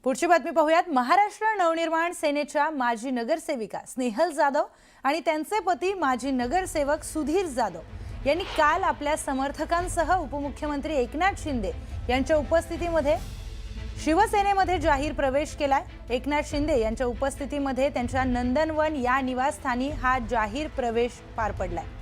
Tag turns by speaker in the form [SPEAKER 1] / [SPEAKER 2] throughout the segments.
[SPEAKER 1] पुढची बातमी पाहूयात। महाराष्ट्र नवनिर्माण सेनेच्या माजी नगरसेविका स्नेहल जाधव आणि त्यांचे पती माजी नगरसेवक सुधीर जाधव यांनी काल आपल्या समर्थकांसह उपमुख्यमंत्री एकनाथ शिंदे यांच्या उपस्थितीमध्ये शिवसेनेमध्ये जाहीर प्रवेश केलाय। एकनाथ शिंदे यांच्या उपस्थितीमध्ये त्यांच्या नंदनवन या निवासस्थानी हा जाहीर प्रवेश पार पडलाय।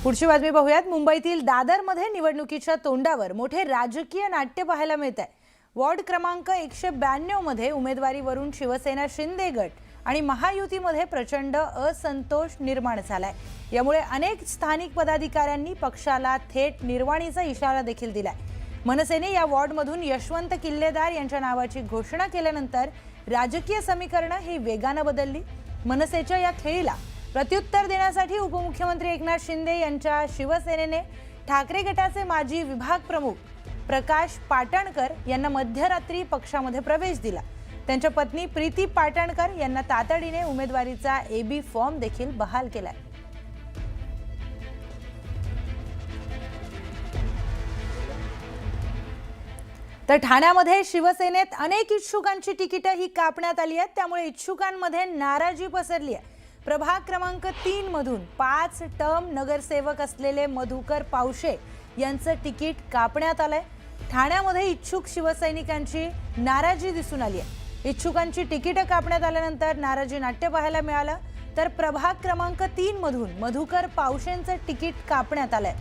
[SPEAKER 1] पुढची बातमी पाहूयात। मुंबईतील दादरमध्ये निवडणुकीच्या तोंडावर मोठे राजकीय नाट्य पाहायला मिळत आहे। वॉर्ड क्रमांक 192 मध्ये उमेदवारीवरून शिवसेना शिंदे गट आणि महायुतीमध्ये प्रचंड असंतोष निर्माण झालाय। यामुळे अनेक स्थानिक पदाधिकाऱ्यांनी पक्षाला थेट निर्वाणीचा इशारा देखील दिलाय। मनसेने या वॉर्डमधून यशवंत किल्लेदार यांच्या नावाची घोषणा केल्यानंतर राजकीय समीकरणं ही वेगाने बदलली। मनसेच्या या खेळीला प्रत्युत्तर देण्यासाठी उपमुख्यमंत्री एकनाथ शिंदे यांच्या शिवसेनेने ठाकरे गटाचे माजी विभाग प्रमुख प्रकाश पाटणकर यांना मध्यरात्री पक्षामध्ये प्रवेश दिला। त्यांच्या पत्नी प्रीती पाटणकर यांना तातडीने उमेदवारीचा एबी फॉर्म देखील बहाल केलाय। तर ठाण्यामध्ये शिवसेनेत अनेक इच्छुकांची तिकीटे ही कापण्यात आली आहेत। त्यामुळे इच्छुकांमध्ये नाराजी पसरली आहे। प्रभाग क्रमांक 3 मधून 5 टर्म नगरसेवक असलेले मधुकर पावशे यांचं तिकीट कापण्यात आलंय। ठाण्यामध्ये इच्छुक शिवसैनिकांची नाराजी दिसून आली आहे। इच्छुकांची तिकीट कापण्यात आल्यानंतर नाराजी नाट्य पाहायला मिळालं। तर प्रभाग क्रमांक 3 मधून मधुकर पावशेंचं तिकीट कापण्यात आलंय।